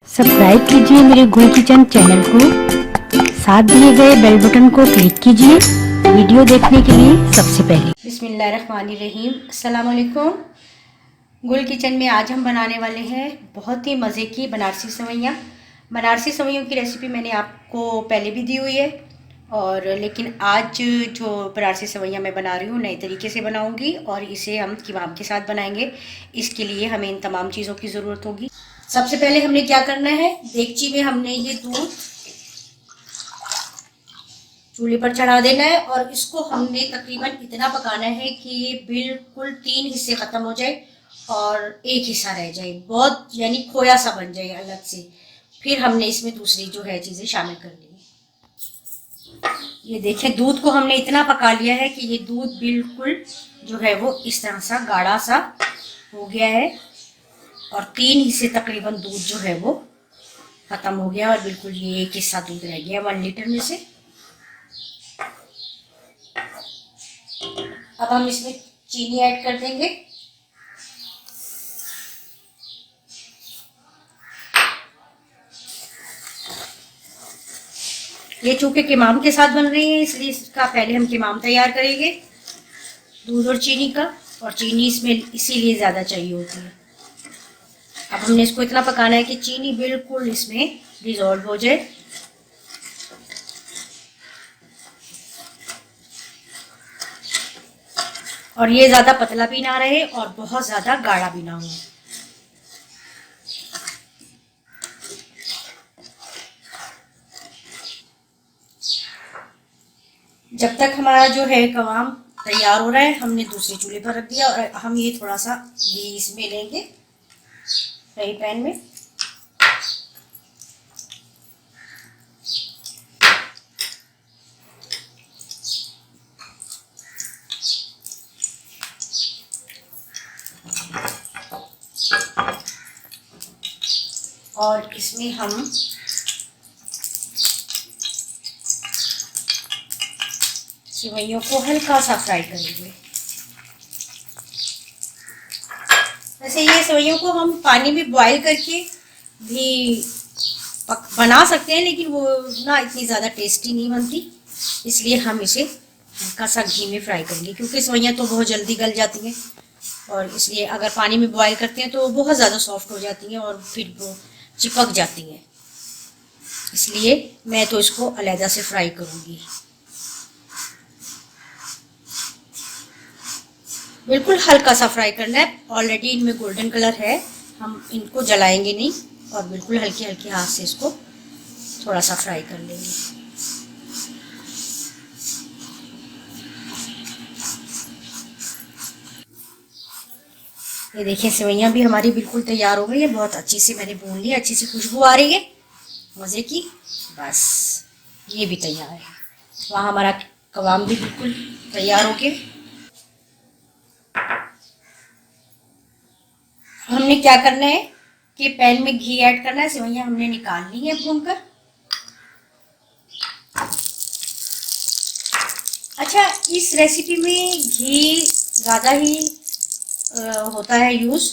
Subscribe कीजिए मेरे गुल किचन चैनल को, साथ दिए गए बेल बटन को क्लिक कीजिए वीडियो देखने के लिए सबसे पहले। बिस्मिल्लाहिर्रहमानिर्रहीम, अस्सलाम वालेकुम। गुल किचन में आज हम बनाने वाले हैं बहुत ही मज़े की बनारसी सेवइयाँ। बनारसी सेवइयों की रेसिपी मैंने आपको पहले भी दी हुई है, और लेकिन आज जो बनारसी सेवइयाँ मैं बना रही हूँ नए तरीके से बनाऊँगी और इसे हम कबाब के साथ बनाएंगे। इसके लिए हमें इन तमाम चीज़ों की ज़रूरत होगी। सबसे पहले हमने क्या करना है, देगची में हमने ये दूध चूल्हे पर चढ़ा देना है और इसको हमने तकरीबन इतना पकाना है कि ये बिल्कुल 3 हिस्से ख़त्म हो जाए और एक हिस्सा रह जाए, बहुत यानी खोया सा बन जाए अलग से। फिर हमने इसमें दूसरी जो है चीज़ें शामिल कर ली। ये देखें, दूध को हमने इतना पका लिया है कि ये दूध बिल्कुल जो है वो इस तरह सा गाढ़ा सा हो गया है और 3 हिस्से तकरीबन दूध जो है वो ख़त्म हो गया और बिल्कुल ये एक हिस्सा दूध रह गया 1 लीटर में से। अब हम इसमें चीनी ऐड कर देंगे। ये चूंकि किमाम के साथ बन रही है इसलिए इसका पहले हम किमाम तैयार करेंगे दूध और चीनी का, और चीनी इसमें इसीलिए ज़्यादा चाहिए होती है। अब हमने इसको इतना पकाना है कि चीनी बिल्कुल इसमें डिज़ोल्व हो जाए। और ये ज़्यादा पतला भी ना रहे और बहुत ज़्यादा गाढ़ा भी ना हो। जब तक हमारा जो है कबाब तैयार हो रहा है हमने दूसरे चूल्हे पर रख दिया और हम ये थोड़ा सा घी इसमें लेंगे फ्राई पैन में। और इसमें हम सेवइयों को हल्का सा फ्राई करेंगे। वैसे ये सेवइयों को हम पानी में बॉईल करके भी बना सकते हैं, लेकिन वो ना इतनी ज़्यादा टेस्टी नहीं बनती, इसलिए हम इसे हल्का सा घी में फ्राई करेंगे क्योंकि सेवइयाँ तो बहुत जल्दी गल जाती हैं और इसलिए अगर पानी में बॉईल करते हैं तो बहुत ज़्यादा सॉफ्ट हो जाती हैं और फिर वो चिपक जाती हैं। इसलिए मैं तो इसको अलहदा से फ्राई करूँगी। बिल्कुल हल्का सा फ्राई करना है, ऑलरेडी इनमें गोल्डन कलर है, हम इनको जलाएंगे नहीं और बिल्कुल हल्के हल्के हाथ से इसको थोड़ा सा फ्राई कर लेंगे। ये देखिए सेवइयाँ भी हमारी बिल्कुल तैयार हो गई है, बहुत अच्छी से मैंने भून ली, अच्छी सी खुशबू आ रही है मज़े की। बस ये भी तैयार है, वहाँ हमारा कबाब भी बिल्कुल तैयार हो गया। हमने क्या करना है कि पैन में घी ऐड करना है, सेवइयाँ हमने निकाल ली है भूनकर। अच्छा, इस रेसिपी में घी ज़्यादा ही होता है यूज़।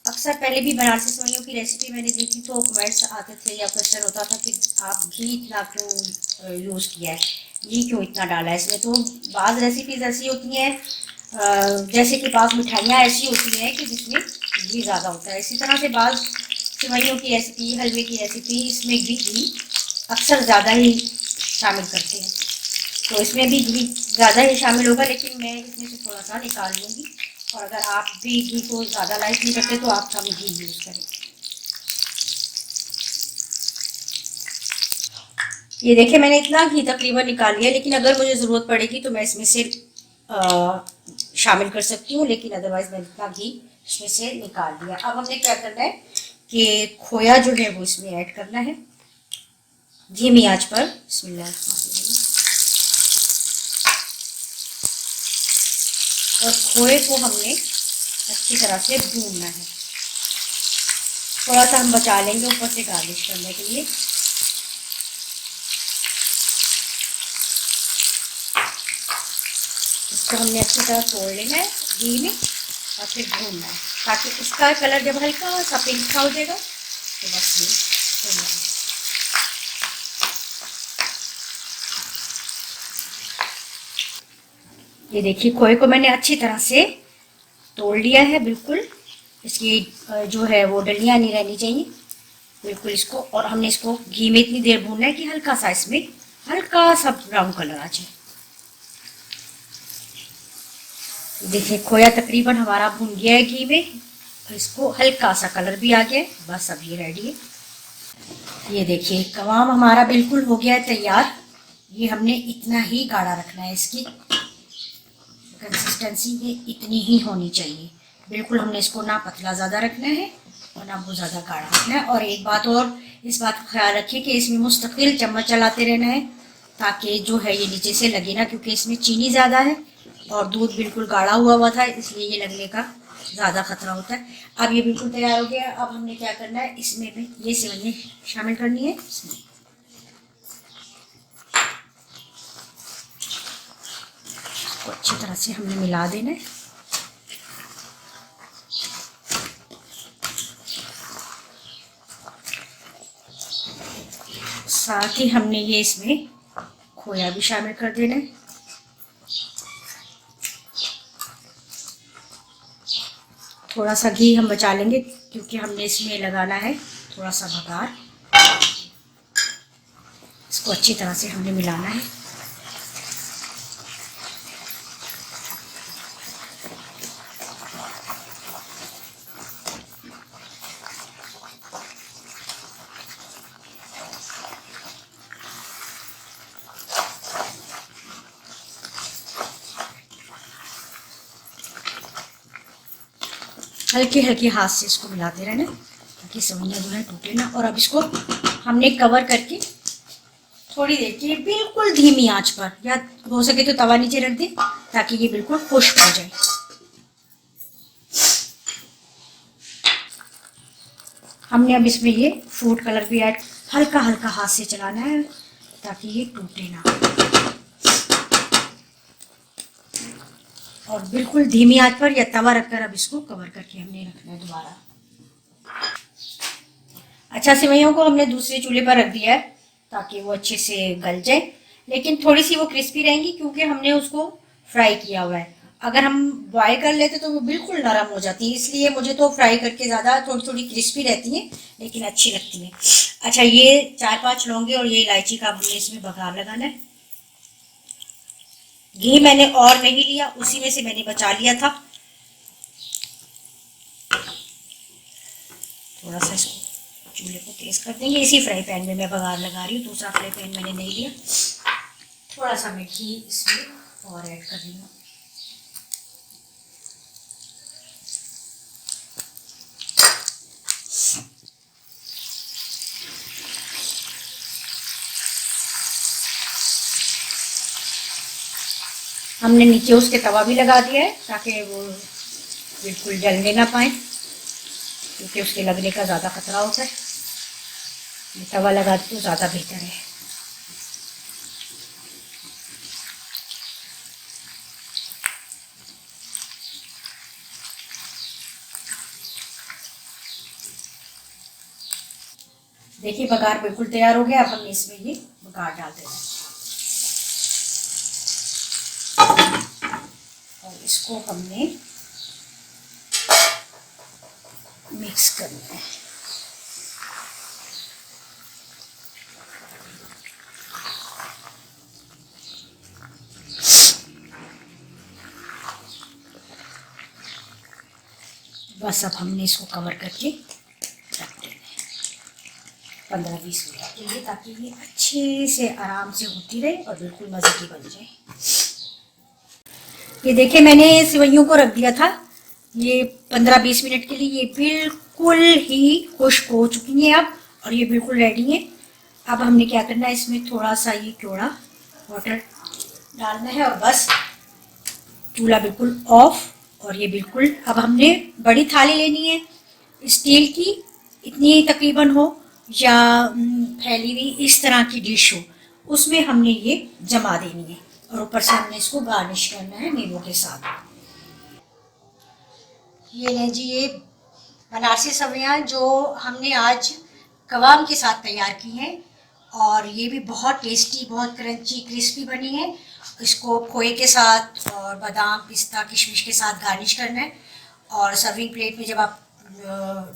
अक्सर पहले भी बनारसी सेवइयों की रेसिपी मैंने दी थी तो कमेंट्स आते थे या क्वेश्चन होता था कि आप घी इतना क्यों यूज़ किया है, घी क्यों इतना डाला है इसमें। तो बाज़ रेसिपीज़ ऐसी होती हैं, जैसे कि बाज़ मिठाइयाँ ऐसी होती हैं कि जिसमें घी ज़्यादा होता है। इसी तरह से बाज़ सेवइयों की रेसिपी, हलवे की रेसिपी, इसमें भी घी अक्सर ज़्यादा ही शामिल करते हैं, तो इसमें भी घी ज़्यादा ही शामिल होगा, लेकिन मैं इसमें से थोड़ा सा निकाल लूँगी। और अगर आप भी घी को ज़्यादा लाइक नहीं करते तो आप कम घी यूज़ करें। ये देखिए मैंने इतना घी तकरीबन निकाल लिया, लेकिन अगर मुझे ज़रूरत पड़ेगी तो मैं इसमें से शामिल कर सकती हूँ, लेकिन अदरवाइज़ मैंने इतना घी इसमें से निकाल दिया। अब हमने क्या करना है कि खोया जो है वो इसमें ऐड करना है धीमी आंच पर। बिस्मिल्लाह। और खोए को हमने अच्छी तरह से भूनना है, थोड़ा सा हम बचा लेंगे ऊपर से गार्निश करने के लिए। इसको हमने अच्छी तरह तोड़ लेना है घी में और फिर भूनना है ताकि इसका कलर जब हल्का सा पिंक सा हो जाएगा तो बस ये ये देखिए खोए को मैंने अच्छी तरह से तोड़ लिया है, बिल्कुल इसकी जो है वो डलियां नहीं रहनी चाहिए बिल्कुल इसको। और हमने इसको घी में इतनी देर भूनना है कि हल्का सा इसमें हल्का सा ब्राउन कलर आ जाए। देखिए खोया तकरीबन हमारा भून गया है घी में, इसको हल्का सा कलर भी आ गया है, बस अब ये रेडी है। ये देखिए कबाब हमारा बिल्कुल हो गया है तैयार। ये हमने इतना ही गाढ़ा रखना है, इसकी कंसिस्टेंसी ये इतनी ही होनी चाहिए बिल्कुल। हमने इसको ना पतला ज़्यादा रखना है और ना बहुत ज़्यादा गाढ़ा रखना है। और एक बात और, इस बात का ख्याल रखिए कि इसमें मुस्तकिल चम्मच चलाते रहना है ताकि जो है ये नीचे से लगे ना, क्योंकि इसमें चीनी ज़्यादा है और दूध बिल्कुल गाढ़ा हुआ था, इसलिए ये लगने का ज़्यादा खतरा होता है। अब ये बिल्कुल तैयार हो गया। अब हमने क्या करना है, इसमें भी ये सेवइयां शामिल करनी है। इसको अच्छी तरह से हमने मिला देना है। साथ ही हमने ये इसमें खोया भी शामिल कर देना है। थोड़ा सा घी हम बचा लेंगे क्योंकि हमने इसमें लगाना है थोड़ा सा बघार। इसको अच्छी तरह से हमने मिलाना है। हल्के हल्के हाथ से इसको मिलाते रहना ताकि सेवइयां जो है टूटे ना। और अब इसको हमने कवर करके थोड़ी देर के लिए बिल्कुल धीमी आंच पर, या हो सके तो तवा नीचे रख दें ताकि ये बिल्कुल खुश्क हो जाए। हमने अब इसमें ये फूड कलर भी ऐड, हल्का हल्का हाथ से चलाना है ताकि ये टूटे ना। और बिल्कुल धीमी आंच पर या तवा रखकर अब इसको कवर करके हमने रखना है दोबारा। अच्छा, सेवइयों को हमने दूसरे चूल्हे पर रख दिया है ताकि वो अच्छे से गल जाए, लेकिन थोड़ी सी वो क्रिस्पी रहेंगी क्योंकि हमने उसको फ्राई किया हुआ है। अगर हम बॉयल कर लेते तो वो बिल्कुल नरम हो जाती है, इसलिए मुझे तो फ्राई करके ज़्यादा थोड़ी थोड़ी क्रिस्पी रहती हैं लेकिन अच्छी लगती हैं। अच्छा, ये 4-5 लौंगे और ये इलायची का हमने इसमें बघार लगाना है। घी मैंने और नहीं लिया, उसी में से मैंने बचा लिया था। थोड़ा सा इसको चूल्हे को तेज कर देंगे। इसी फ्राई पैन में मैं बघार लगा रही हूँ, दूसरा फ्राई पैन मैंने नहीं लिया। थोड़ा सा मैं घी इसमें और ऐड कर रही हूँ। हमने नीचे उसके तवा भी लगा दिया है ताकि वो बिल्कुल जलने ना पाए, क्योंकि उसके लगने का ज़्यादा खतरा होता है। तवा लगा दे तो ज़्यादा बेहतर है। देखिए बघार बिल्कुल तैयार हो गया। अब हमने इसमें ये बघार डाल देना है और इसको हमने मिक्स करना है। बस अब हमने इसको कवर करके रख देना है 15-20 मिनट के लिए, ताकि ये अच्छे से आराम से होती रहे और बिल्कुल मज़े की बन जाए। ये देखिए मैंने सेवइयों को रख दिया था ये 15-20 मिनट के लिए। ये बिल्कुल ही खुश्क हो चुकी हैं अब और ये बिल्कुल रेडी है। अब हमने क्या करना है, इसमें थोड़ा सा ये केवड़ा वाटर डालना है और बस चूल्हा बिल्कुल ऑफ। और ये बिल्कुल, अब हमने बड़ी थाली लेनी है स्टील की, इतनी तकरीबन हो या फैली हुई इस तरह की डिश हो, उसमें हमने ये जमा देनी है और ऊपर से हमने इसको गार्निश करना है नींबू के साथ। ये लें जी, ये बनारसी सेवइयां जो हमने आज कबाब के साथ तैयार की हैं और ये भी बहुत टेस्टी, बहुत क्रंची, क्रिस्पी बनी है। इसको खोए के साथ और बादाम, पिस्ता, किशमिश के साथ गार्निश करना है और सर्विंग प्लेट में जब आप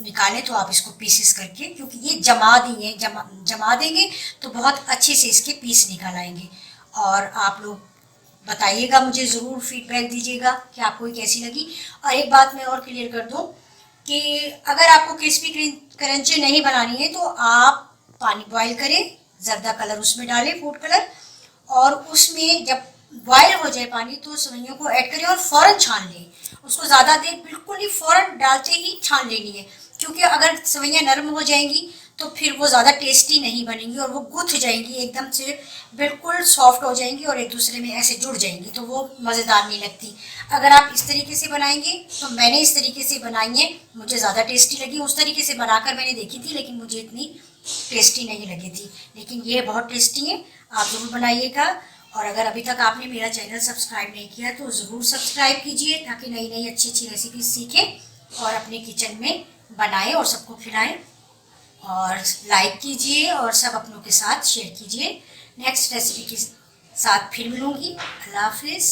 निकालें तो आप इसको पीसेस करके, क्योंकि ये जमा दिए जमा देंगे तो बहुत अच्छे से इसके पीस निकल आएंगे। और आप लोग बताइएगा, मुझे ज़रूर फीडबैक दीजिएगा कि आपको ये कैसी लगी। और एक बात मैं और क्लियर कर दूं कि अगर आपको क्रिस्पी क्रंची नहीं बनानी है तो आप पानी बॉईल करें, ज़र्दा कलर उसमें डालें, फूड कलर, और उसमें जब बॉयल हो जाए पानी तो सेवइयों को ऐड करें और फ़ौरन छान लें। उसको ज़्यादा देर बिल्कुल ही फ़ौरन डालते ही छान लेनी है, क्योंकि अगर सेवइयाँ नरम हो जाएंगी तो फिर वो ज़्यादा टेस्टी नहीं बनेंगी और वो गुथ जाएंगी, एकदम से बिल्कुल सॉफ्ट हो जाएंगी और एक दूसरे में ऐसे जुड़ जाएंगी, तो वो मज़ेदार नहीं लगती। अगर आप इस तरीके से बनाएंगे, तो मैंने इस तरीके से बनाई है, मुझे ज़्यादा टेस्टी लगी। उस तरीके से बनाकर मैंने देखी थी लेकिन मुझे इतनी टेस्टी नहीं लगी थी, लेकिन ये बहुत टेस्टी है, आप ज़रूर बनाइएगा। और अगर अभी तक आपने मेरा चैनल सब्सक्राइब नहीं किया तो ज़रूर सब्सक्राइब कीजिए, ताकि नई नई अच्छी अच्छी रेसिपी सीखें और अपने किचन में बनाएं और सबको खिलाएं। और लाइक कीजिए और सब अपनों के साथ शेयर कीजिए। नेक्स्ट रेसिपी के साथ फिर मिलूंगी। अल्लाह हाफिज़।